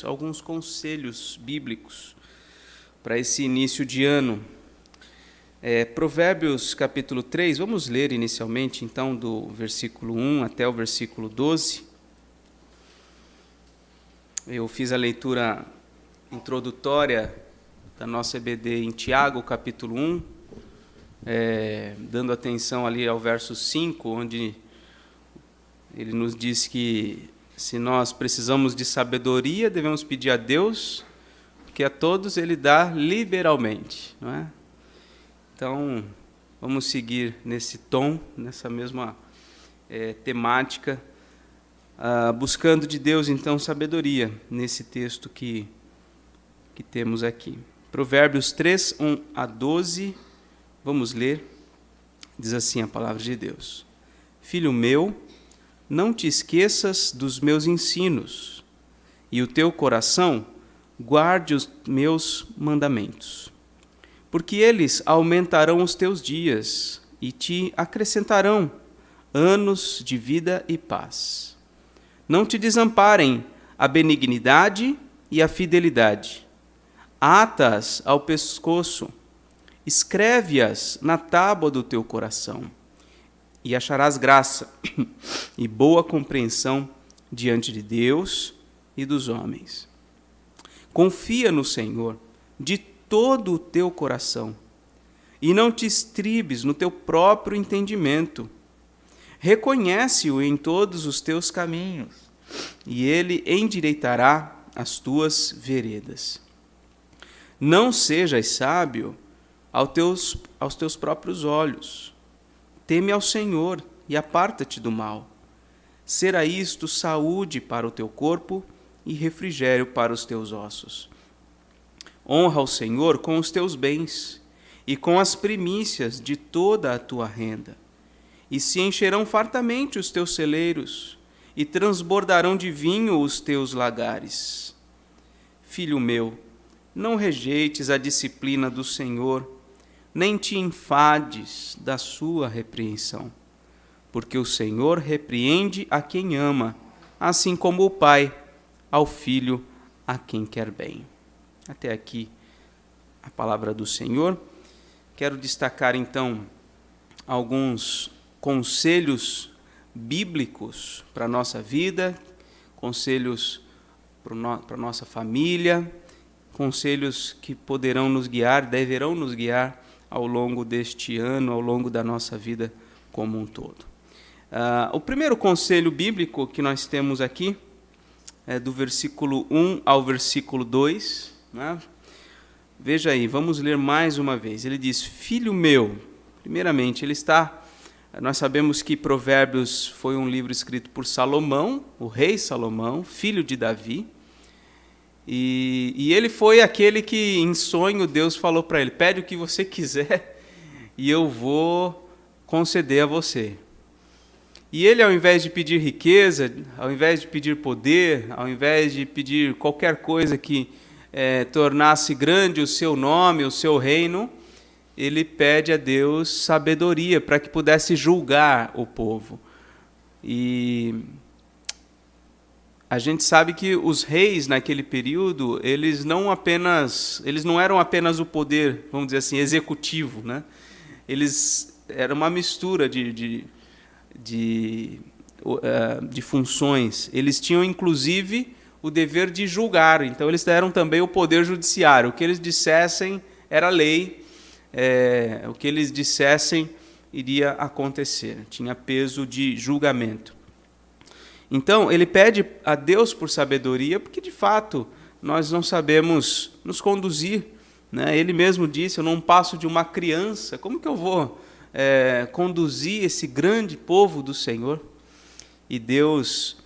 Alguns conselhos bíblicos para esse início de ano. Provérbios capítulo 3, vamos ler inicialmente então do versículo 1 até o versículo 12. Eu fiz a leitura introdutória da nossa EBD em Tiago capítulo 1, dando atenção ali ao verso 5, onde ele nos diz que se nós precisamos de sabedoria, devemos pedir a Deus, porque a todos Ele dá liberalmente, não é? Então, vamos seguir nesse tom, nessa mesma temática, buscando de Deus, então, sabedoria, nesse texto que temos aqui. Provérbios 3, 1 a 12, vamos ler, diz assim a palavra de Deus. Filho meu, não te esqueças dos meus ensinos, e o teu coração guarde os meus mandamentos. Porque eles aumentarão os teus dias e te acrescentarão anos de vida e paz. Não te desamparem a benignidade e a fidelidade. Ata-as ao pescoço, escreve-as na tábua do teu coração. E acharás graça e boa compreensão diante de Deus e dos homens. Confia no Senhor de todo o teu coração e não te estribes no teu próprio entendimento. Reconhece-o em todos os teus caminhos e ele endireitará as tuas veredas. Não sejas sábio aos teus próprios olhos. Teme ao Senhor e aparta-te do mal. Será isto saúde para o teu corpo e refrigério para os teus ossos. Honra o Senhor com os teus bens e com as primícias de toda a tua renda. E se encherão fartamente os teus celeiros e transbordarão de vinho os teus lagares. Filho meu, não rejeites a disciplina do Senhor, nem te enfades da sua repreensão, porque o Senhor repreende a quem ama, assim como o pai ao filho a quem quer bem. Até aqui a palavra do Senhor. Quero destacar então alguns conselhos bíblicos para a nossa vida, conselhos para a nossa família, conselhos que poderão nos guiar, deverão nos guiar ao longo deste ano, ao longo da nossa vida como um todo. O primeiro conselho bíblico que nós temos aqui é do versículo 1 ao versículo 2. Né? Veja aí, vamos ler mais uma vez. Ele diz, filho meu, primeiramente, nós sabemos que Provérbios foi um livro escrito por Salomão, o rei Salomão, filho de Davi, e ele foi aquele que, em sonho, Deus falou para ele, pede o que você quiser e eu vou conceder a você. E ele, ao invés de pedir riqueza, ao invés de pedir poder, ao invés de pedir qualquer coisa que tornasse grande o seu nome, o seu reino, ele pede a Deus sabedoria para que pudesse julgar o povo. E a gente sabe que os reis naquele período, eles não eram apenas o poder, vamos dizer assim, executivo, né? Eles eram uma mistura de funções. Eles tinham, inclusive, o dever de julgar. Então, eles deram também o poder judiciário. O que eles dissessem era lei, o que eles dissessem iria acontecer. Tinha peso de julgamento. Então, ele pede a Deus por sabedoria, porque, de fato, nós não sabemos nos conduzir. Né? Ele mesmo disse, eu não passo de uma criança. Como que eu vou conduzir esse grande povo do Senhor? E Deus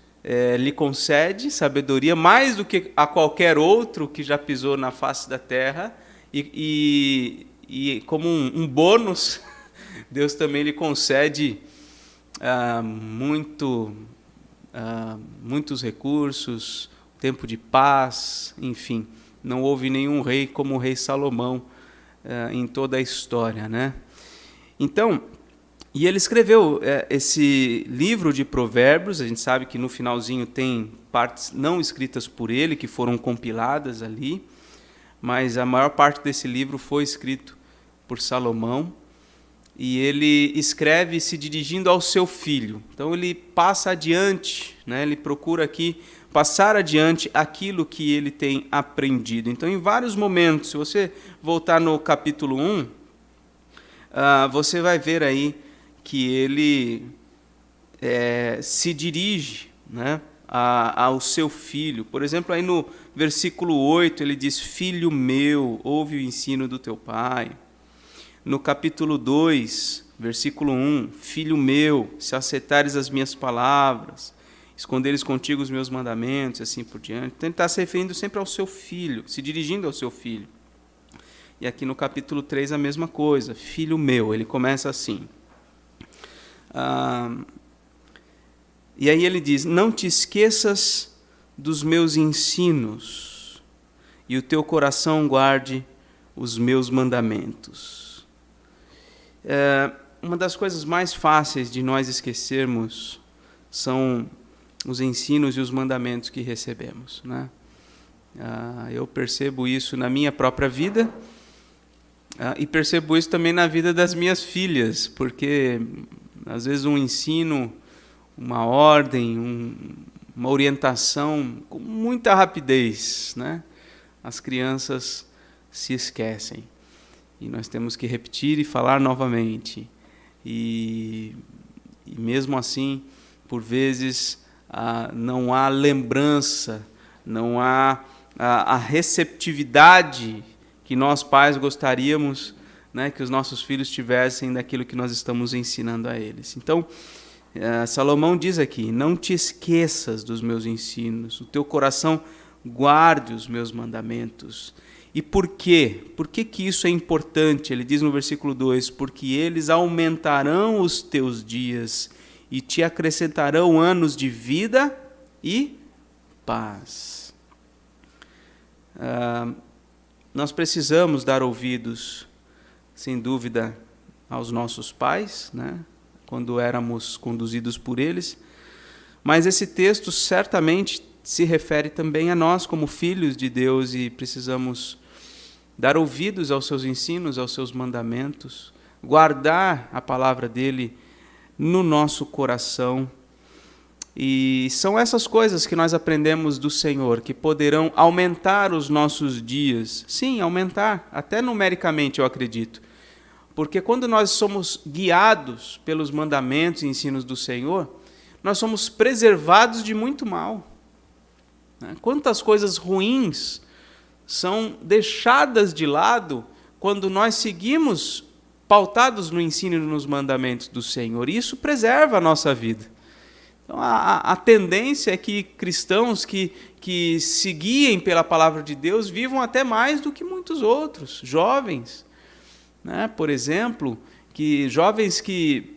lhe concede sabedoria mais do que a qualquer outro que já pisou na face da terra. E como um bônus, Deus também lhe concede muitos recursos, tempo de paz, enfim. Não houve nenhum rei como o rei Salomão em toda a história, né? Então, E ele escreveu esse livro de Provérbios. A gente sabe que no finalzinho tem partes não escritas por ele, que foram compiladas ali, mas a maior parte desse livro foi escrito por Salomão, e ele escreve se dirigindo ao seu filho. Então ele passa adiante, né? Ele procura aqui passar adiante aquilo que ele tem aprendido. Então, em vários momentos, se você voltar no capítulo 1, você vai ver aí que ele se dirige, né, ao seu filho. Por exemplo, aí no versículo 8, ele diz: Filho meu, ouve o ensino do teu pai. No capítulo 2, versículo 1, Filho meu, se aceitares as minhas palavras, esconderes contigo os meus mandamentos, e assim por diante. Então ele está se referindo sempre ao seu filho, se dirigindo ao seu filho. E aqui no capítulo 3 a mesma coisa: Filho meu. Ele começa assim. E aí ele diz: Não te esqueças dos meus ensinos, e o teu coração guarde os meus mandamentos. Uma das coisas mais fáceis de nós esquecermos são os ensinos e os mandamentos que recebemos, né? Eu percebo isso na minha própria vida, e percebo isso também na vida das minhas filhas, porque às vezes um ensino, uma ordem, uma orientação com muita rapidez, né? As crianças se esquecem. E nós temos que repetir e falar novamente. E mesmo assim, por vezes, não há lembrança, não há a receptividade que nós pais gostaríamos, né, que os nossos filhos tivessem daquilo que nós estamos ensinando a eles. Então, Salomão diz aqui: não te esqueças dos meus ensinos, o teu coração guarde os meus mandamentos. E por quê? Por que isso é importante? Ele diz no versículo 2: porque eles aumentarão os teus dias e te acrescentarão anos de vida e paz. Nós precisamos dar ouvidos, sem dúvida, aos nossos pais, né, quando éramos conduzidos por eles, mas esse texto certamente se refere também a nós como filhos de Deus, e precisamos dar ouvidos aos seus ensinos, aos seus mandamentos, guardar a palavra dele no nosso coração. E são essas coisas que nós aprendemos do Senhor, que poderão aumentar os nossos dias. Sim, aumentar, até numericamente, eu acredito. Porque quando nós somos guiados pelos mandamentos e ensinos do Senhor, nós somos preservados de muito mal. Quantas coisas ruins são deixadas de lado quando nós seguimos pautados no ensino e nos mandamentos do Senhor. E isso preserva a nossa vida. Então, a tendência é que cristãos que se guiem pela palavra de Deus vivam até mais do que muitos outros, jovens, né? Por exemplo, jovens que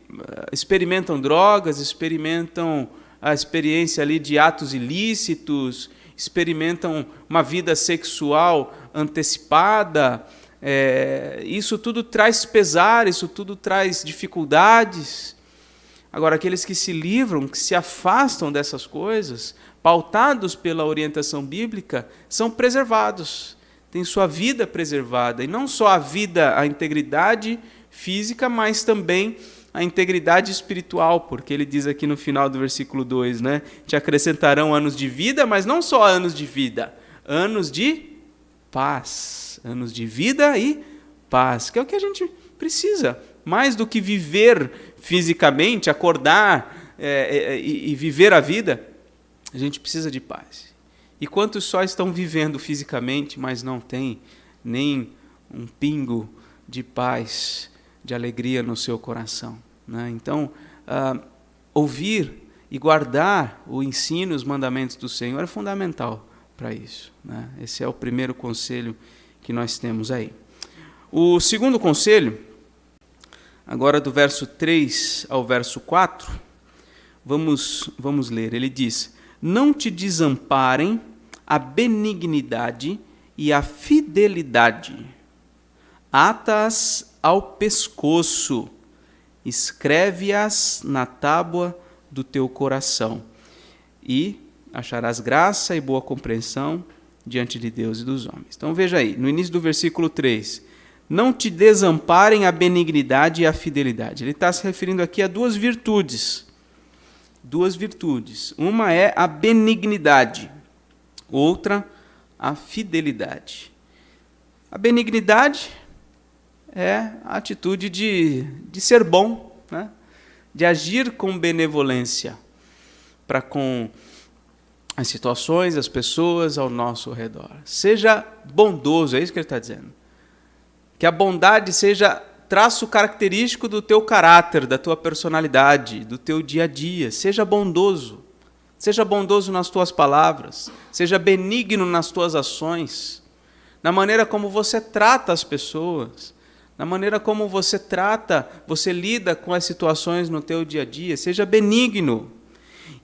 experimentam drogas, experimentam a experiência ali de atos ilícitos, experimentam uma vida sexual antecipada. Isso tudo traz pesar, isso tudo traz dificuldades. Agora, aqueles que se livram, que se afastam dessas coisas, pautados pela orientação bíblica, são preservados, têm sua vida preservada, e não só a integridade física, mas também a integridade espiritual, porque ele diz aqui no final do versículo 2, né? Te acrescentarão anos de vida, mas não só anos de vida, anos de paz, anos de vida e paz, que é o que a gente precisa, mais do que viver fisicamente, acordar e viver a vida, a gente precisa de paz. E quantos só estão vivendo fisicamente, mas não têm nem um pingo de paz, de alegria no seu coração, né? Então, ouvir e guardar o ensino e os mandamentos do Senhor é fundamental para isso, né? Esse é o primeiro conselho que nós temos aí. O segundo conselho, agora do verso 3 ao verso 4, vamos ler. Ele diz: não te desamparem a benignidade e a fidelidade, ata-as ao pescoço escreve-as na tábua do teu coração, e acharás graça e boa compreensão diante de Deus e dos homens. Então veja aí, no início do versículo 3, não te desamparem a benignidade e a fidelidade. Ele está se referindo aqui a duas virtudes. Duas virtudes. Uma é a benignidade, outra a fidelidade. A benignidade é a atitude de ser bom, né? De agir com benevolência para com as situações, as pessoas ao nosso redor. Seja bondoso, é isso que ele está dizendo. Que a bondade seja traço característico do teu caráter, da tua personalidade, do teu dia a dia. Seja bondoso. Seja bondoso nas tuas palavras. Seja benigno nas tuas ações. Na maneira como você trata as pessoas. Na maneira como você lida com as situações no teu dia a dia. Seja benigno.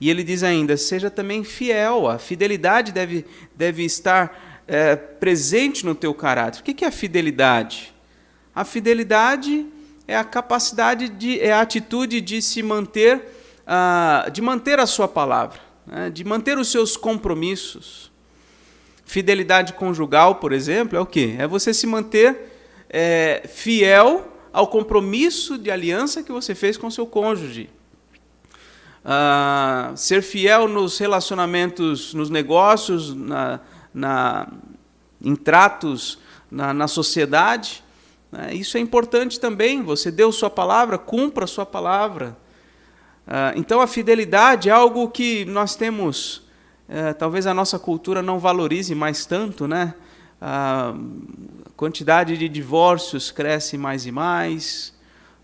E ele diz ainda, seja também fiel. A fidelidade deve estar presente no teu caráter. O que é a fidelidade? A fidelidade é a capacidade, é a atitude de se manter, de manter a sua palavra, né? De manter os seus compromissos. Fidelidade conjugal, por exemplo, é o quê? É você se manter fiel ao compromisso de aliança que você fez com seu cônjuge. Ser fiel nos relacionamentos, nos negócios, em tratos na sociedade, né? Isso é importante também. Você deu sua palavra, cumpra a sua palavra. Então a fidelidade é algo que nós temos, talvez a nossa cultura não valorize mais tanto, né? A quantidade de divórcios cresce mais e mais,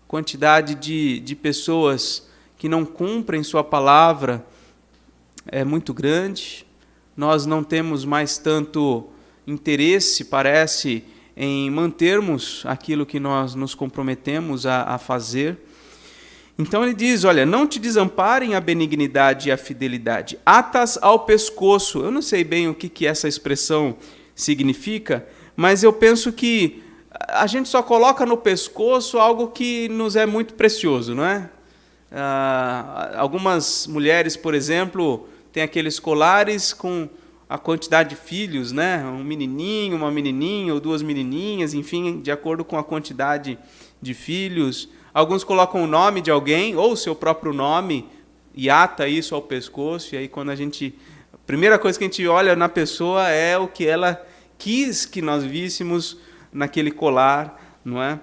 quantidade de pessoas que não cumprem sua palavra é muito grande. Nós não temos mais tanto interesse, parece, em mantermos aquilo que nós nos comprometemos a fazer. Então ele diz, olha, não te desamparem a benignidade e a fidelidade, atas ao pescoço. Eu não sei bem o que essa expressão significa, mas eu penso que a gente só coloca no pescoço algo que nos é muito precioso, não é? Algumas mulheres, por exemplo, têm aqueles colares com a quantidade de filhos, né? Um menininho, uma menininha, ou duas menininhas, enfim, de acordo com a quantidade de filhos. Alguns colocam o nome de alguém, ou o seu próprio nome, e ata isso ao pescoço, e aí quando a primeira coisa que a gente olha na pessoa é o que ela quis que nós víssemos naquele colar, não é?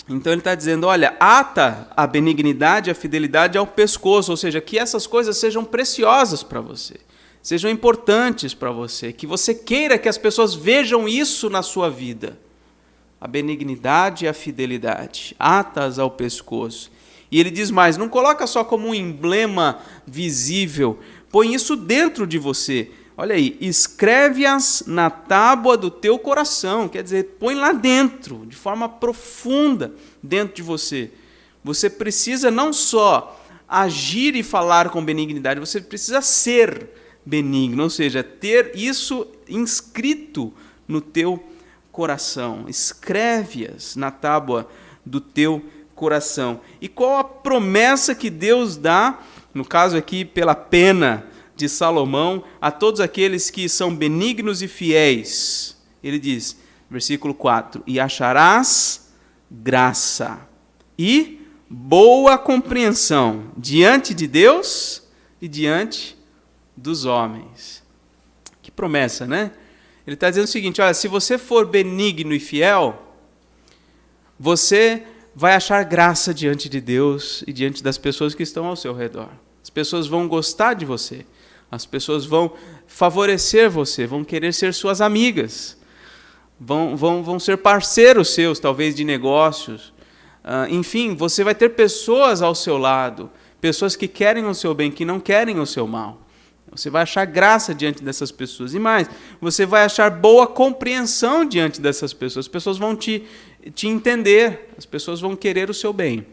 Então ele está dizendo, olha, ata a benignidade, a fidelidade ao pescoço, ou seja, que essas coisas sejam preciosas para você, sejam importantes para você, que você queira que as pessoas vejam isso na sua vida. A benignidade e a fidelidade, atas ao pescoço. E ele diz mais, não coloca só como um emblema visível, põe isso dentro de você. Olha aí, escreve-as na tábua do teu coração, quer dizer, põe lá dentro, de forma profunda dentro de você. Você precisa não só agir e falar com benignidade, você precisa ser benigno, ou seja, ter isso inscrito no teu coração. Escreve-as na tábua do teu coração. E qual a promessa que Deus dá, no caso aqui pela pena de Salomão, a todos aqueles que são benignos e fiéis? Ele diz, versículo 4, e acharás graça e boa compreensão diante de Deus e diante dos homens. Que promessa, né? Ele está dizendo o seguinte, olha, se você for benigno e fiel, você vai achar graça diante de Deus e diante das pessoas que estão ao seu redor. As pessoas vão gostar de você. As pessoas vão favorecer você, vão querer ser suas amigas, vão ser parceiros seus, talvez de negócios. Enfim, você vai ter pessoas ao seu lado, pessoas que querem o seu bem, que não querem o seu mal. Você vai achar graça diante dessas pessoas. E mais, você vai achar boa compreensão diante dessas pessoas. As pessoas vão te entender, as pessoas vão querer o seu bem.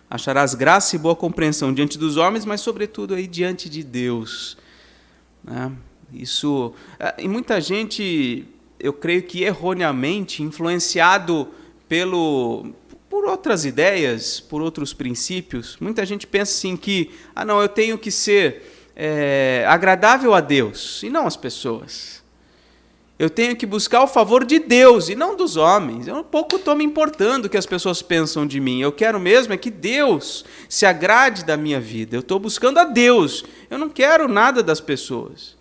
Acharás graça e boa compreensão diante dos homens, mas, sobretudo, aí, diante de Deus. Isso, e muita gente, eu creio que erroneamente, influenciado por outras ideias, por outros princípios. Muita gente pensa assim que, não, eu tenho que ser agradável a Deus e não às pessoas. Eu tenho que buscar o favor de Deus e não dos homens. Eu pouco estou me importando o que as pessoas pensam de mim. Eu quero mesmo é que Deus se agrade da minha vida. Eu estou buscando a Deus. Eu não quero nada das pessoas.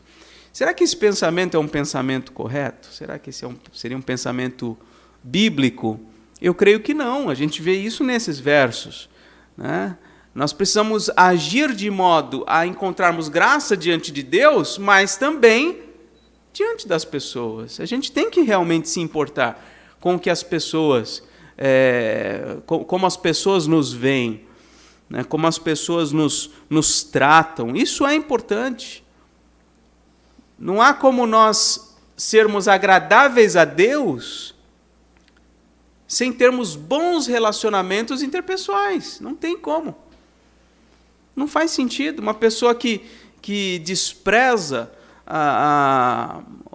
Será que esse pensamento é um pensamento correto? Será que esse seria um pensamento bíblico? Eu creio que não. A gente vê isso nesses versos, né? Nós precisamos agir de modo a encontrarmos graça diante de Deus, mas também diante das pessoas. A gente tem que realmente se importar com o que as pessoas, como as pessoas nos veem, né? Como as pessoas nos tratam. Isso é importante. Não há como nós sermos agradáveis a Deus sem termos bons relacionamentos interpessoais. Não tem como. Não faz sentido. Uma pessoa que despreza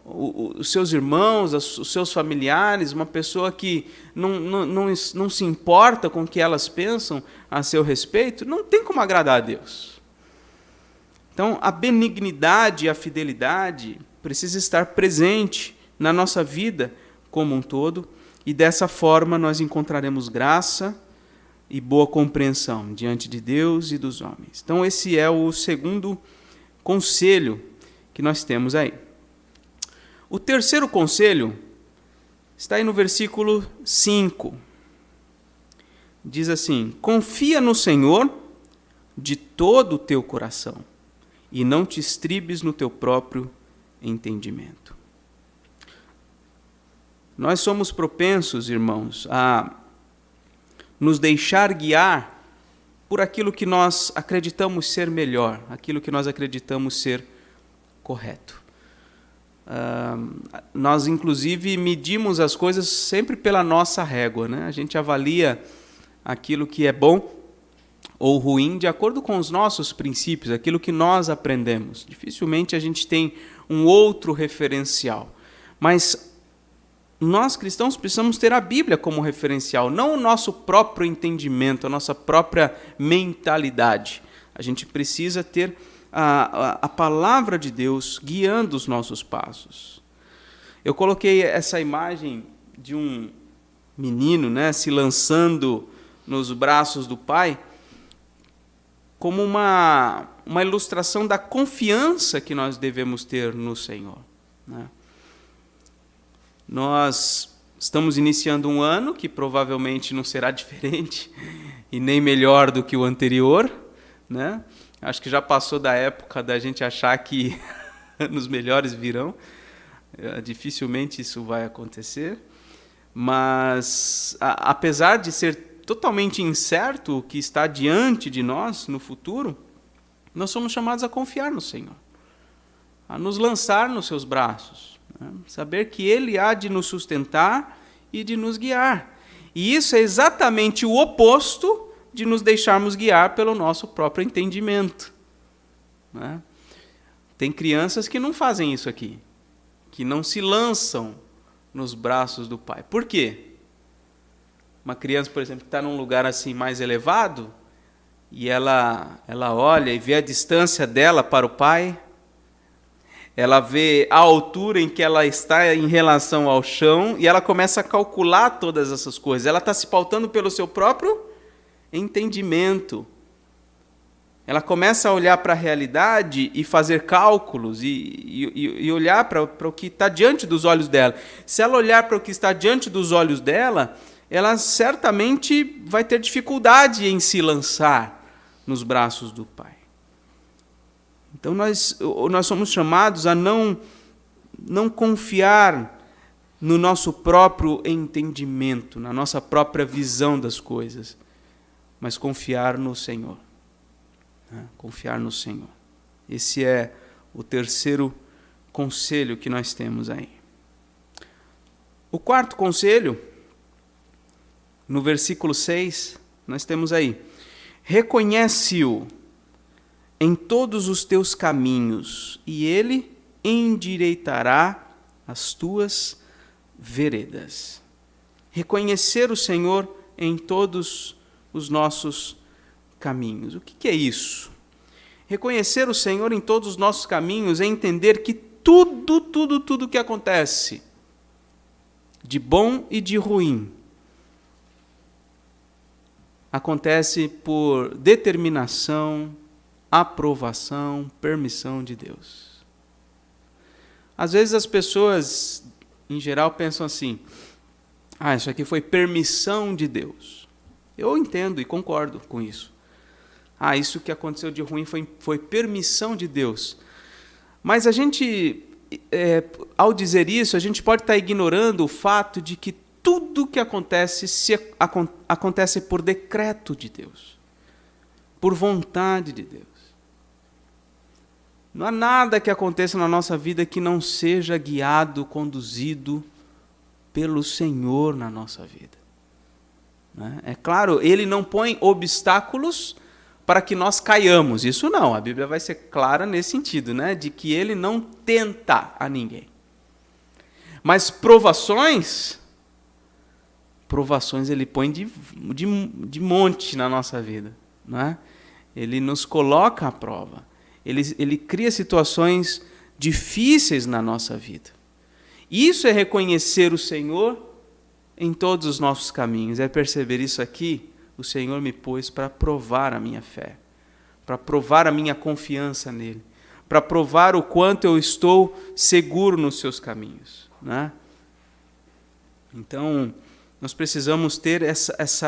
os seus irmãos, os seus familiares, uma pessoa que não se importa com o que elas pensam a seu respeito, não tem como agradar a Deus. Então, a benignidade e a fidelidade precisa estar presente na nossa vida como um todo, e dessa forma nós encontraremos graça e boa compreensão diante de Deus e dos homens. Então, esse é o segundo conselho que nós temos aí. O terceiro conselho está aí no versículo 5. Diz assim: confia no Senhor de todo o teu coração e não te estribes no teu próprio entendimento. Nós somos propensos, irmãos, a nos deixar guiar por aquilo que nós acreditamos ser melhor, aquilo que nós acreditamos ser correto. Nós, inclusive, medimos as coisas sempre pela nossa régua, né? A gente avalia aquilo que é bom ou ruim de acordo com os nossos princípios, aquilo que nós aprendemos. Dificilmente a gente tem um outro referencial. Mas nós, cristãos, precisamos ter a Bíblia como referencial, não o nosso próprio entendimento, a nossa própria mentalidade. A gente precisa ter a palavra de Deus guiando os nossos passos. Eu coloquei essa imagem de um menino, né, se lançando nos braços do pai, como uma ilustração da confiança que nós devemos ter no Senhor, né? Nós estamos iniciando um ano que provavelmente não será diferente e nem melhor do que o anterior, né? Acho que já passou da época da gente achar que anos melhores virão. Dificilmente isso vai acontecer. Mas, apesar de ser totalmente incerto o que está diante de nós no futuro, nós somos chamados a confiar no Senhor, a nos lançar nos seus braços, né? Saber que Ele há de nos sustentar e de nos guiar. E isso é exatamente o oposto de nos deixarmos guiar pelo nosso próprio entendimento, né? Tem crianças que não fazem isso aqui, que não se lançam nos braços do pai. Por quê? Uma criança, por exemplo, que está num lugar assim mais elevado, e ela olha e vê a distância dela para o pai, ela vê a altura em que ela está em relação ao chão, e ela começa a calcular todas essas coisas. Ela está se pautando pelo seu próprio entendimento. Ela começa a olhar para a realidade e fazer cálculos e olhar para o que está diante dos olhos dela. Se ela olhar para o que está diante dos olhos dela, ela certamente vai ter dificuldade em se lançar nos braços do Pai. Então nós somos chamados a não confiar no nosso próprio entendimento, na nossa própria visão das coisas, mas confiar no Senhor. Confiar no Senhor. Esse é o terceiro conselho que nós temos aí. O quarto conselho, no versículo 6, nós temos aí: reconhece-o em todos os teus caminhos, e ele endireitará as tuas veredas. Reconhecer o Senhor em todos os nossos caminhos. O que é isso? Reconhecer o Senhor em todos os nossos caminhos é entender que tudo que acontece, de bom e de ruim, acontece por determinação, aprovação, permissão de Deus. Às vezes as pessoas, em geral, pensam assim: isso aqui foi permissão de Deus. Eu entendo e concordo com isso. Isso que aconteceu de ruim foi permissão de Deus. Mas a gente, ao dizer isso, a gente pode estar ignorando o fato de que tudo que acontece acontece por decreto de Deus, por vontade de Deus. Não há nada que aconteça na nossa vida que não seja guiado, conduzido pelo Senhor na nossa vida. É claro, Ele não põe obstáculos para que nós caiamos. Isso não, a Bíblia vai ser clara nesse sentido, de que Ele não tenta a ninguém. Mas provações Ele põe de monte na nossa vida. Ele nos coloca à prova. Ele cria situações difíceis na nossa vida. Isso é reconhecer o Senhor em todos os nossos caminhos. É perceber isso aqui, o Senhor me pôs para provar a minha fé, para provar a minha confiança nele, para provar o quanto eu estou seguro nos seus caminhos. Então, nós precisamos ter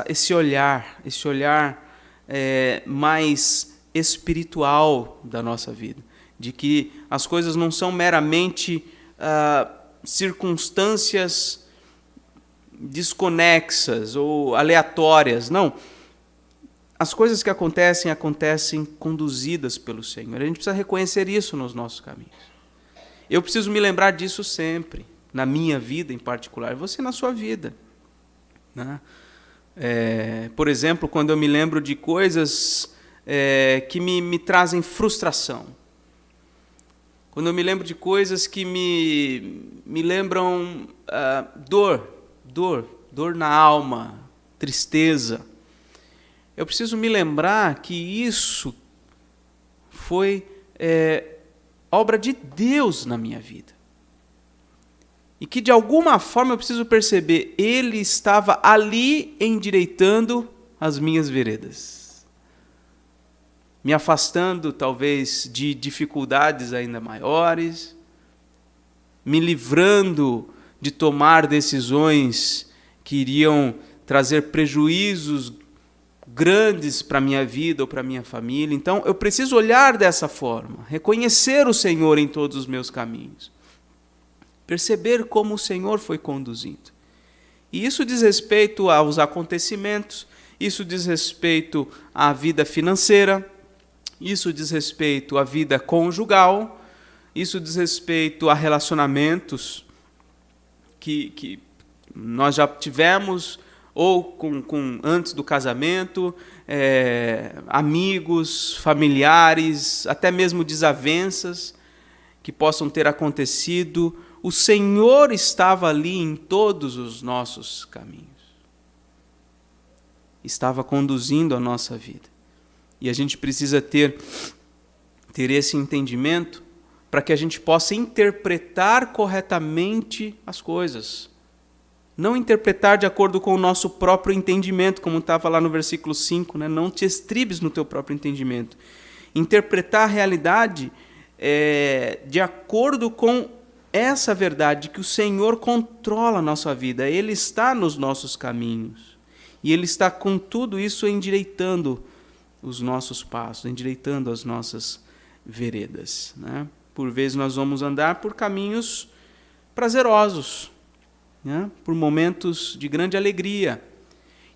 esse olhar mais espiritual da nossa vida, de que as coisas não são meramente circunstâncias desconexas ou aleatórias, não. As coisas que acontecem conduzidas pelo Senhor. A gente precisa reconhecer isso nos nossos caminhos. Eu preciso me lembrar disso sempre, na minha vida em particular, você na sua vida. Por exemplo, quando eu me lembro de coisas que me trazem frustração, quando eu me lembro de coisas que me lembram dor na alma, tristeza, eu preciso me lembrar que isso foi obra de Deus na minha vida. E que de alguma forma eu preciso perceber, Ele estava ali endireitando as minhas veredas, me afastando talvez de dificuldades ainda maiores, me livrando de tomar decisões que iriam trazer prejuízos grandes para a minha vida ou para a minha família. Então eu preciso olhar dessa forma, reconhecer o Senhor em todos os meus caminhos, perceber como o Senhor foi conduzindo. E isso diz respeito aos acontecimentos, isso diz respeito à vida financeira, isso diz respeito à vida conjugal, isso diz respeito a relacionamentos que nós já tivemos, ou antes do casamento, amigos, familiares, até mesmo desavenças que possam ter acontecido. O Senhor estava ali em todos os nossos caminhos. Estava conduzindo a nossa vida. E a gente precisa ter esse entendimento para que a gente possa interpretar corretamente as coisas. Não interpretar de acordo com o nosso próprio entendimento, como estava lá no versículo 5, não te estribes no teu próprio entendimento. Interpretar a realidade de acordo com essa verdade, que o Senhor controla a nossa vida, Ele está nos nossos caminhos, e Ele está com tudo isso endireitando os nossos passos, endireitando as nossas veredas. Por vezes nós vamos andar por caminhos prazerosos, por momentos de grande alegria.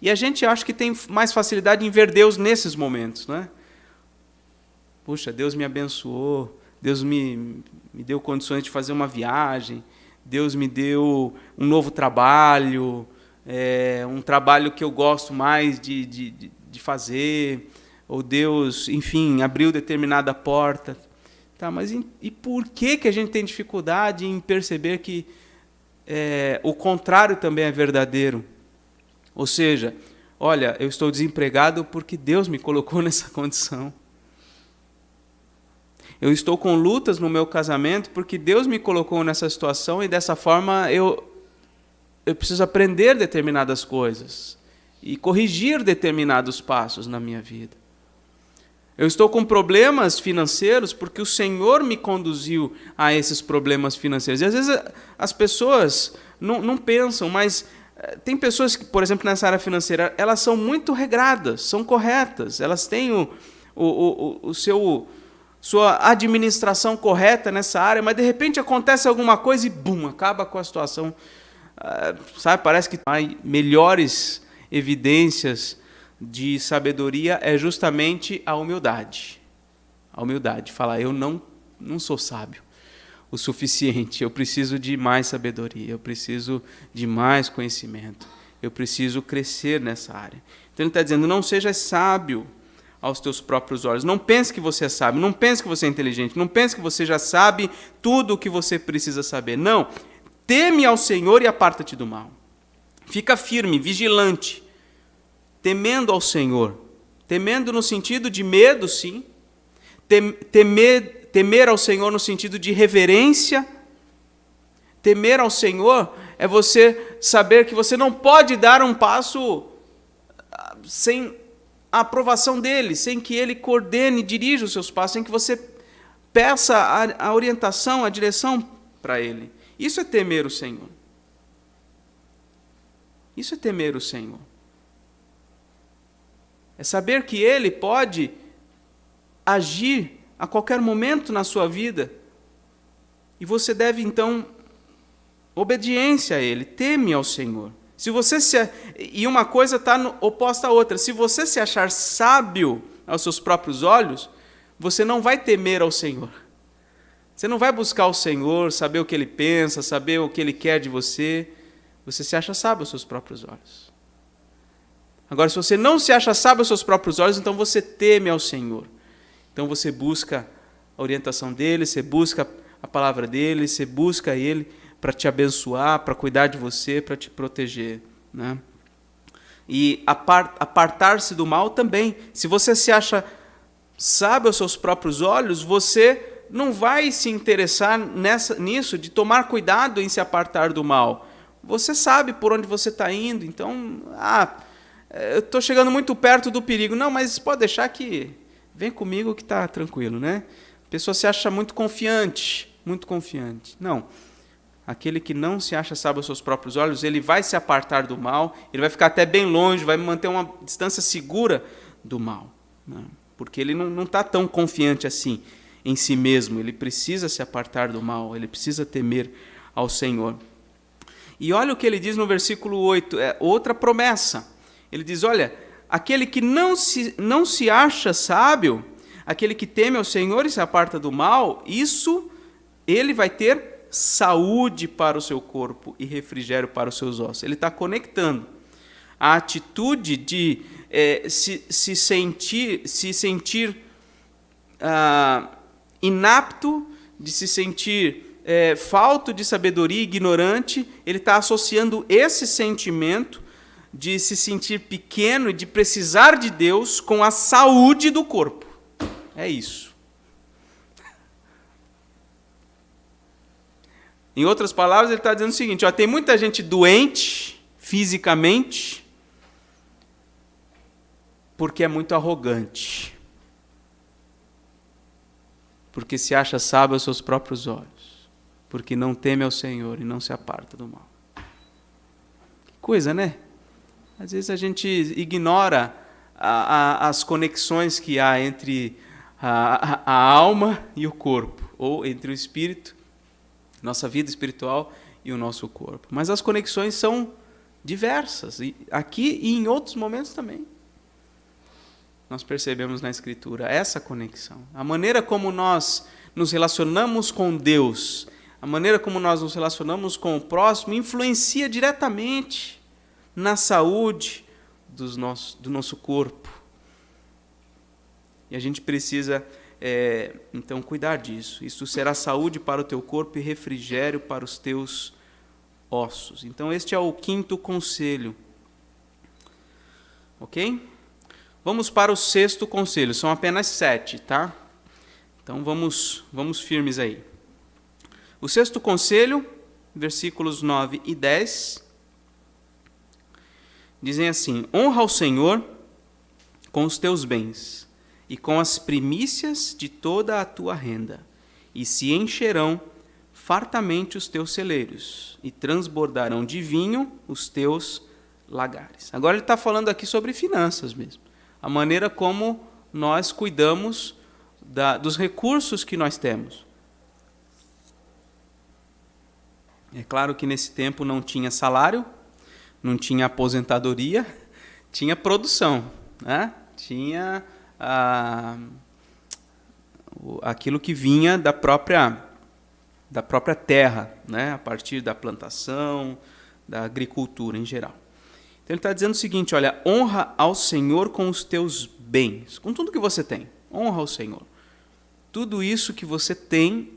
E a gente acha que tem mais facilidade em ver Deus nesses momentos. Puxa, Deus me abençoou, Deus me deu condições de fazer uma viagem, Deus me deu um novo trabalho, um trabalho que eu gosto mais de fazer, ou Deus, enfim, abriu determinada porta. Mas e por que a gente tem dificuldade em perceber que o contrário também é verdadeiro? Ou seja, olha, eu estou desempregado porque Deus me colocou nessa condição. Eu estou com lutas no meu casamento porque Deus me colocou nessa situação e dessa forma eu preciso aprender determinadas coisas e corrigir determinados passos na minha vida. Eu estou com problemas financeiros porque o Senhor me conduziu a esses problemas financeiros. E às vezes as pessoas não pensam, mas tem pessoas que, por exemplo, nessa área financeira, elas são muito regradas, são corretas, elas têm sua administração correta nessa área, mas de repente acontece alguma coisa e bum, acaba com a situação. Sabe, parece que há melhores evidências de sabedoria é justamente a humildade. A humildade, falar, eu não sou sábio o suficiente, eu preciso de mais sabedoria, eu preciso de mais conhecimento, eu preciso crescer nessa área. Então ele está dizendo, não seja sábio aos teus próprios olhos, não pense que você é sábio, não pense que você é inteligente, não pense que você já sabe tudo o que você precisa saber. Não, teme ao Senhor e aparta-te do mal. Fica firme, vigilante, temendo ao Senhor. Temendo no sentido de medo, sim. Temer ao Senhor no sentido de reverência. Temer ao Senhor é você saber que você não pode dar um passo sem a aprovação dele, sem que ele coordene, dirija os seus passos, sem que você peça a orientação, a direção para ele. Isso é temer o Senhor. Isso é temer o Senhor. É saber que Ele pode agir a qualquer momento na sua vida. E você deve, então, obediência a Ele, teme ao Senhor. E uma coisa está oposta à outra. Se você se achar sábio aos seus próprios olhos, você não vai temer ao Senhor. Você não vai buscar o Senhor, saber o que Ele pensa, saber o que Ele quer de você. Você se acha sábio aos seus próprios olhos. Agora, se você não se acha sábio aos seus próprios olhos, então você teme ao Senhor. Então você busca a orientação dEle, você busca a palavra dEle, você busca Ele para te abençoar, para cuidar de você, para te proteger. Né? E apartar-se do mal também. Se você se acha sábio aos seus próprios olhos, você não vai se interessar nisso, de tomar cuidado em se apartar do mal. Você sabe por onde você está indo, então, eu estou chegando muito perto do perigo. Não, mas pode deixar que vem comigo que está tranquilo, né? A pessoa se acha muito confiante, muito confiante. Não, aquele que não se acha sábio aos seus próprios olhos, ele vai se apartar do mal, ele vai ficar até bem longe, vai manter uma distância segura do mal, né? Porque ele não está tão confiante assim em si mesmo, ele precisa se apartar do mal, ele precisa temer ao Senhor. E olha o que ele diz no versículo 8, é outra promessa. Ele diz, olha, aquele que não se acha sábio, aquele que teme ao Senhor e se aparta do mal, ele vai ter saúde para o seu corpo e refrigério para os seus ossos. Ele está conectando a atitude de se sentir inapto, de se sentir falto de sabedoria, ignorante. Ele está associando esse sentimento de se sentir pequeno e de precisar de Deus com a saúde do corpo. É isso. Em outras palavras, ele está dizendo o seguinte, tem muita gente doente fisicamente porque é muito arrogante, porque se acha sábio aos seus próprios olhos, porque não teme ao Senhor e não se aparta do mal. Que coisa, né? Às vezes a gente ignora as conexões que há entre a alma e o corpo, ou entre o espírito, nossa vida espiritual e o nosso corpo. Mas as conexões são diversas, aqui e em outros momentos também. Nós percebemos na Escritura essa conexão. A maneira como nós nos relacionamos com Deus, a maneira como nós nos relacionamos com o próximo, influencia diretamente na saúde do nosso corpo. E a gente precisa, então, cuidar disso. Isso será saúde para o teu corpo e refrigério para os teus ossos. Então, este é o quinto conselho. ok? Vamos para o 6º conselho, são apenas 7, tá? Então vamos firmes aí. O 6º conselho, versículos 9 e 10, dizem assim: honra ao Senhor com os teus bens e com as primícias de toda a tua renda, e se encherão fartamente os teus celeiros, e transbordarão de vinho os teus lagares. Agora ele está falando aqui sobre finanças mesmo, a maneira como nós cuidamos dos recursos que nós temos. É claro que nesse tempo não tinha salário, não tinha aposentadoria, tinha produção, né? Tinha aquilo que vinha da própria terra, né? A partir da plantação, da agricultura em geral. Então ele está dizendo o seguinte: olha, honra ao Senhor com os teus bens, com tudo que você tem. Honra ao Senhor. Tudo isso que você tem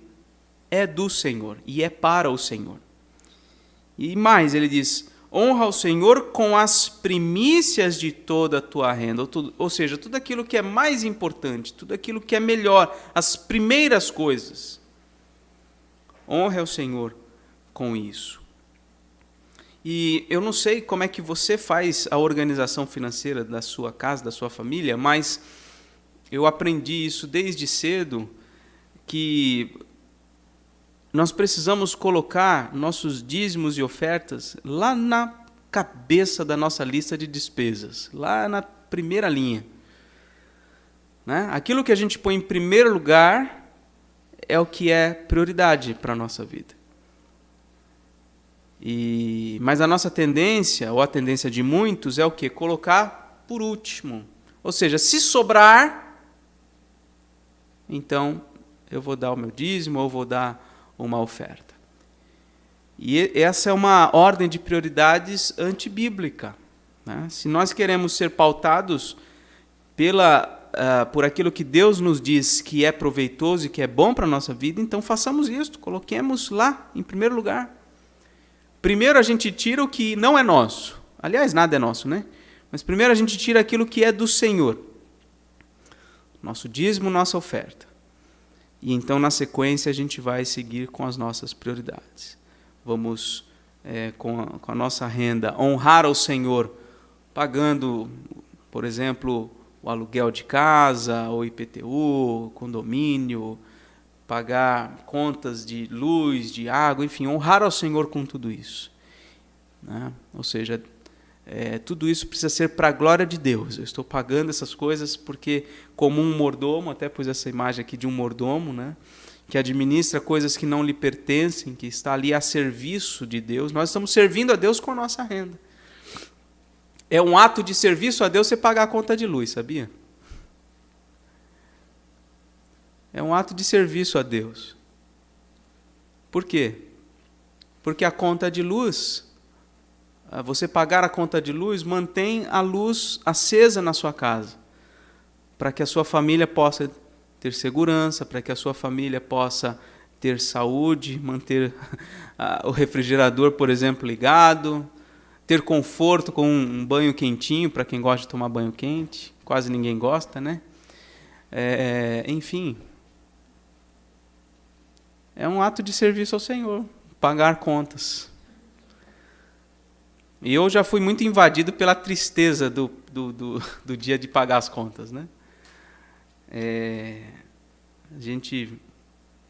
é do Senhor e é para o Senhor. E mais, ele diz: honra ao Senhor com as primícias de toda a tua renda, ou seja, tudo aquilo que é mais importante, tudo aquilo que é melhor, as primeiras coisas. Honre ao Senhor com isso. E eu não sei como é que você faz a organização financeira da sua casa, da sua família, mas eu aprendi isso desde cedo, que nós precisamos colocar nossos dízimos e ofertas lá na cabeça da nossa lista de despesas, lá na primeira linha. Né? Aquilo que a gente põe em primeiro lugar é o que é prioridade para a nossa vida. Mas a nossa tendência, ou a tendência de muitos, é o quê? Colocar por último. Ou seja, se sobrar, então eu vou dar o meu dízimo ou vou dar uma oferta. E essa é uma ordem de prioridades antibíblica. Né? Se nós queremos ser pautados por aquilo que Deus nos diz que é proveitoso e que é bom para a nossa vida, então façamos isso, coloquemos lá em primeiro lugar. Primeiro a gente tira o que não é nosso. Aliás, nada é nosso, né? Mas primeiro a gente tira aquilo que é do Senhor. Nosso dízimo, nossa oferta. E então, na sequência, a gente vai seguir com as nossas prioridades. Vamos, com a nossa renda, honrar ao Senhor, pagando, por exemplo, o aluguel de casa, o IPTU, condomínio, pagar contas de luz, de água, enfim, honrar ao Senhor com tudo isso. Né? Ou seja, tudo isso precisa ser para a glória de Deus. Eu estou pagando essas coisas porque, como um mordomo, até pus essa imagem aqui de um mordomo, né, que administra coisas que não lhe pertencem, que está ali a serviço de Deus, nós estamos servindo a Deus com a nossa renda. É um ato de serviço a Deus você pagar a conta de luz, sabia? É um ato de serviço a Deus. Por quê? Porque a conta de luz, você pagar a conta de luz, mantém a luz acesa na sua casa, para que a sua família possa ter segurança, para que a sua família possa ter saúde, manter o refrigerador, por exemplo, ligado, ter conforto com um banho quentinho, para quem gosta de tomar banho quente, quase ninguém gosta, né? Enfim, é um ato de serviço ao Senhor, pagar contas. E eu já fui muito invadido pela tristeza do dia de pagar as contas, né?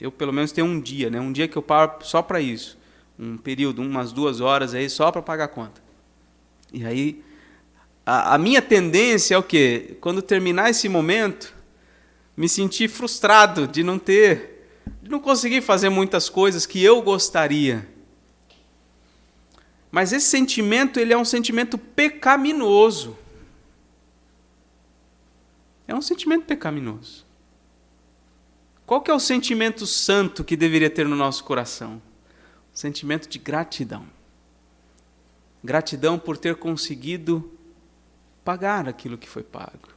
Eu pelo menos tenho um dia, né? Um dia que eu paro só para isso, um período, umas 2 horas aí só para pagar a conta. E aí a minha tendência é o quê? Quando terminar esse momento, me sentir frustrado de não conseguir fazer muitas coisas que eu gostaria. Mas esse sentimento, ele é um sentimento pecaminoso. É um sentimento pecaminoso. Qual que é o sentimento santo que deveria ter no nosso coração? O sentimento de gratidão. Gratidão por ter conseguido pagar aquilo que foi pago.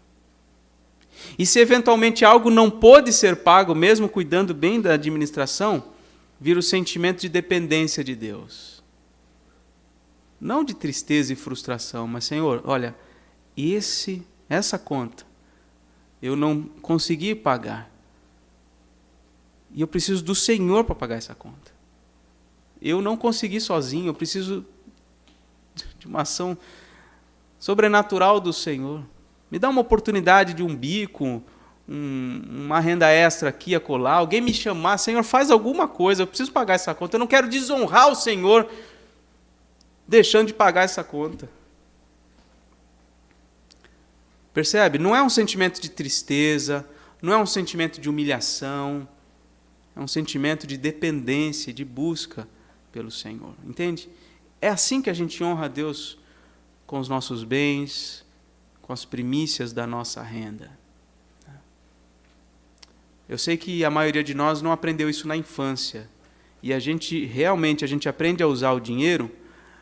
E se eventualmente algo não pôde ser pago, mesmo cuidando bem da administração, vira o sentimento de dependência de Deus. Não de tristeza e frustração, mas, Senhor, olha, essa conta eu não consegui pagar. E eu preciso do Senhor para pagar essa conta. Eu não consegui sozinho, eu preciso de uma ação sobrenatural do Senhor. Me dá uma oportunidade de um bico, uma renda extra aqui, acolá, alguém me chamar, Senhor, faz alguma coisa, eu preciso pagar essa conta. Eu não quero desonrar o Senhor deixando de pagar essa conta. Percebe? Não é um sentimento de tristeza, não é um sentimento de humilhação, é um sentimento de dependência, de busca pelo Senhor. Entende? É assim que a gente honra a Deus, com os nossos bens, com as primícias da nossa renda. Eu sei que a maioria de nós não aprendeu isso na infância. E a gente aprende a usar o dinheiro,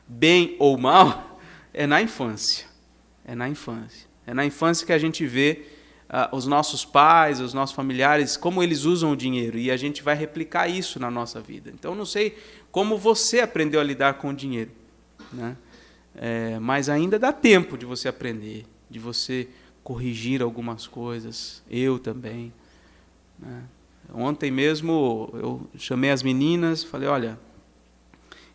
bem ou mal, é na infância. É na infância. É na infância que a gente vê os nossos pais, os nossos familiares, como eles usam o dinheiro. E a gente vai replicar isso na nossa vida. Então, eu não sei como você aprendeu a lidar com o dinheiro, né? Mas ainda dá tempo de você aprender, de você corrigir algumas coisas. Eu também. Né? Ontem mesmo eu chamei as meninas, falei, olha,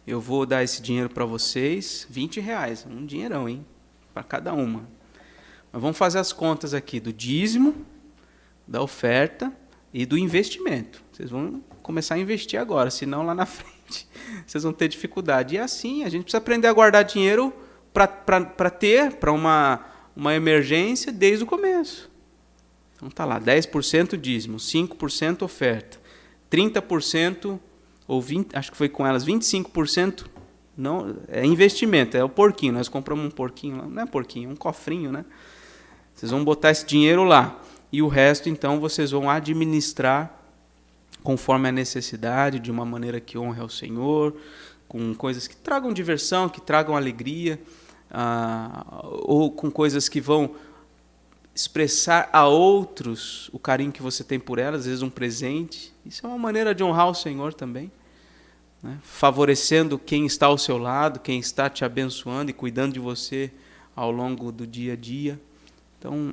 eu vou dar esse dinheiro para vocês, R$20, um dinheirão, hein, para cada uma. Mas vamos fazer as contas aqui do dízimo, da oferta e do investimento. Vocês vão começar a investir agora, senão lá na frente vocês vão ter dificuldade. E assim, a gente precisa aprender a guardar dinheiro para uma emergência desde o começo. Então está lá, 10% dízimo, 5% oferta, 30% ou 20%, acho que foi com elas, 25% não, é investimento, é o porquinho. Nós compramos um porquinho lá, não é porquinho, é um cofrinho, né? Vocês vão botar esse dinheiro lá. E o resto, então, vocês vão administrar conforme a necessidade, de uma maneira que honre ao Senhor, com coisas que tragam diversão, que tragam alegria, ou com coisas que vão expressar a outros o carinho que você tem por elas, às vezes um presente. Isso é uma maneira de honrar o Senhor também, né? Favorecendo quem está ao seu lado, quem está te abençoando e cuidando de você ao longo do dia a dia. Então,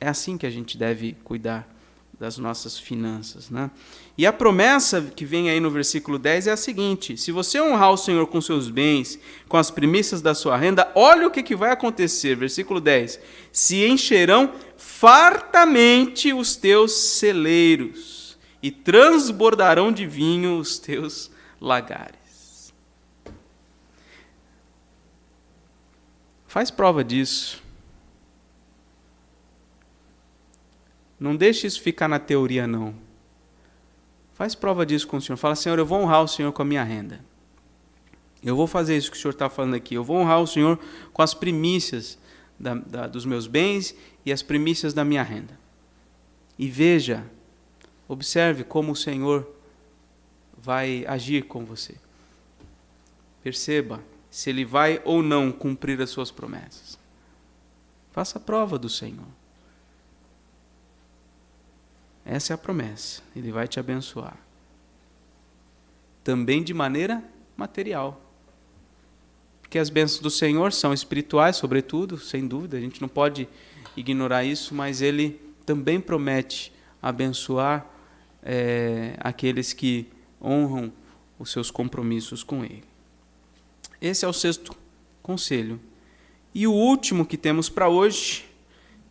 é assim que a gente deve cuidar das nossas finanças, né? E a promessa que vem aí no versículo 10 é a seguinte: se você honrar o Senhor com seus bens, com as primícias da sua renda, olha o que vai acontecer. Versículo 10: se encherão fartamente os teus celeiros e transbordarão de vinho os teus lagares. Faz prova disso. Não deixe isso ficar na teoria, não. Faz prova disso com o Senhor. Fala, Senhor, eu vou honrar o Senhor com a minha renda. Eu vou fazer isso que o Senhor está falando aqui. Eu vou honrar o Senhor com as primícias dos meus bens e as primícias da minha renda. E veja, observe como o Senhor vai agir com você. Perceba se Ele vai ou não cumprir as suas promessas. Faça a prova do Senhor. Essa é a promessa. Ele vai te abençoar. Também de maneira material. Porque as bênçãos do Senhor são espirituais, sobretudo, sem dúvida. A gente não pode ignorar isso, mas Ele também promete abençoar aqueles que honram os seus compromissos com Ele. Esse é o 6º conselho. E o último que temos para hoje,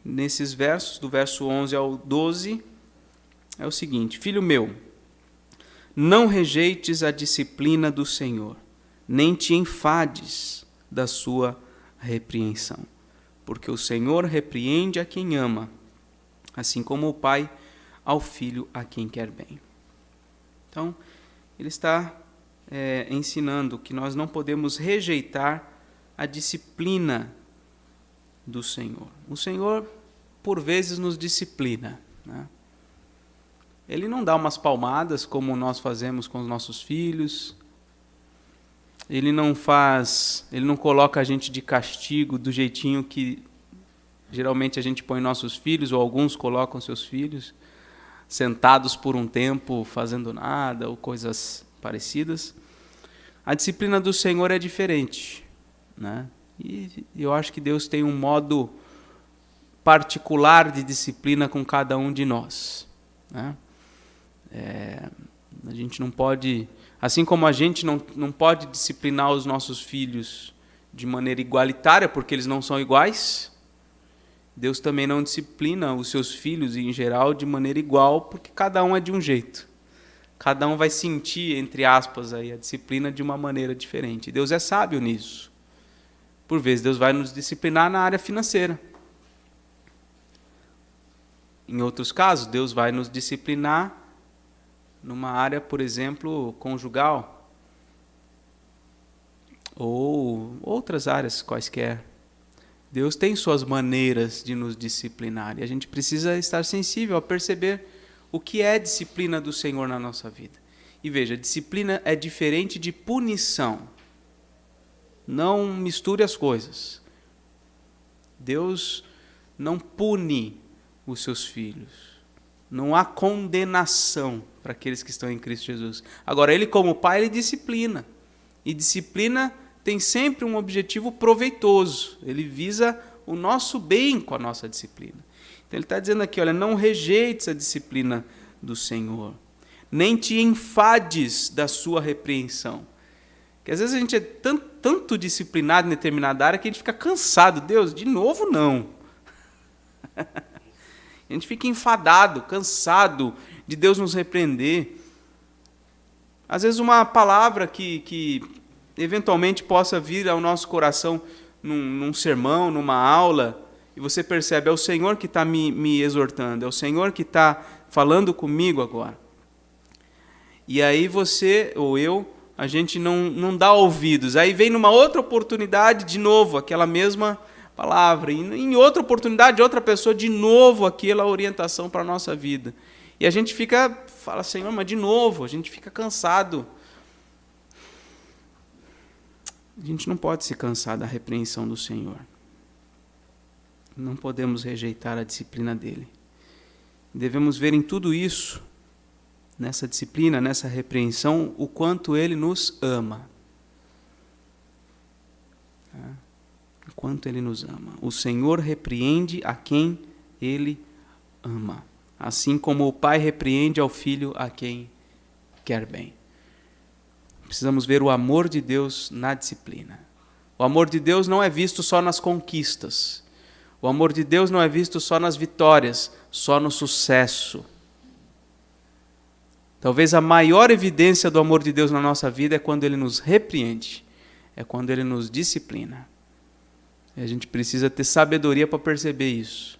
nesses versos, do verso 11 ao 12, é o seguinte: filho meu, não rejeites a disciplina do Senhor, nem te enfades da sua repreensão, porque o Senhor repreende a quem ama, assim como o pai ao filho a quem quer bem. Então, ele está ensinando que nós não podemos rejeitar a disciplina do Senhor. O Senhor, por vezes, nos disciplina, né? Ele não dá umas palmadas como nós fazemos com os nossos filhos. Ele não coloca a gente de castigo do jeitinho que geralmente a gente põe nossos filhos, ou alguns colocam seus filhos, sentados por um tempo fazendo nada, ou coisas parecidas. A disciplina do Senhor é diferente, né? E eu acho que Deus tem um modo particular de disciplina com cada um de nós, né? A gente não pode, assim como a gente não pode disciplinar os nossos filhos de maneira igualitária, porque eles não são iguais, Deus também não disciplina os seus filhos, em geral, de maneira igual, porque cada um é de um jeito. Cada um vai sentir, entre aspas, aí, a disciplina de uma maneira diferente. Deus é sábio nisso. Por vezes, Deus vai nos disciplinar na área financeira. Em outros casos, Deus vai nos disciplinar numa área, por exemplo, conjugal. Ou outras áreas quaisquer. Deus tem suas maneiras de nos disciplinar. E a gente precisa estar sensível a perceber o que é disciplina do Senhor na nossa vida. E veja, disciplina é diferente de punição. Não misture as coisas. Deus não pune os seus filhos. Não há condenação para aqueles que estão em Cristo Jesus. Agora, Ele como Pai, Ele disciplina. E disciplina tem sempre um objetivo proveitoso. Ele visa o nosso bem com a nossa disciplina. Então, ele está dizendo aqui, olha, não rejeites a disciplina do Senhor, nem te enfades da sua repreensão. Porque às vezes a gente é tanto disciplinado em determinada área que a gente fica cansado. Deus, de novo não. A gente fica enfadado, cansado de Deus nos repreender. Às vezes uma palavra que eventualmente possa vir ao nosso coração num sermão, numa aula, e você percebe, é o Senhor que está me exortando, é o Senhor que está falando comigo agora. E aí você, ou eu, a gente não dá ouvidos. Aí vem numa outra oportunidade, de novo, aquela mesma palavra. E em outra oportunidade, outra pessoa, de novo, aquela orientação para a nossa vida. E a gente fala, Senhor, mas de novo, a gente fica cansado. A gente não pode se cansar da repreensão do Senhor. Não podemos rejeitar a disciplina dele. Devemos ver em tudo isso, nessa disciplina, nessa repreensão, o quanto ele nos ama. O quanto ele nos ama. O Senhor repreende a quem ele ama. Assim como o pai repreende ao filho a quem quer bem. Precisamos ver o amor de Deus na disciplina. O amor de Deus não é visto só nas conquistas. O amor de Deus não é visto só nas vitórias, só no sucesso. Talvez a maior evidência do amor de Deus na nossa vida é quando Ele nos repreende, é quando Ele nos disciplina. E a gente precisa ter sabedoria para perceber isso,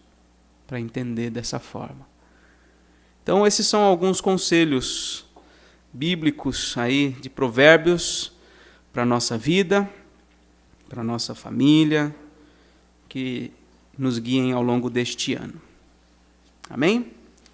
para entender dessa forma. Então, esses são alguns conselhos bíblicos aí de Provérbios para a nossa vida, para a nossa família, que nos guiem ao longo deste ano. Amém?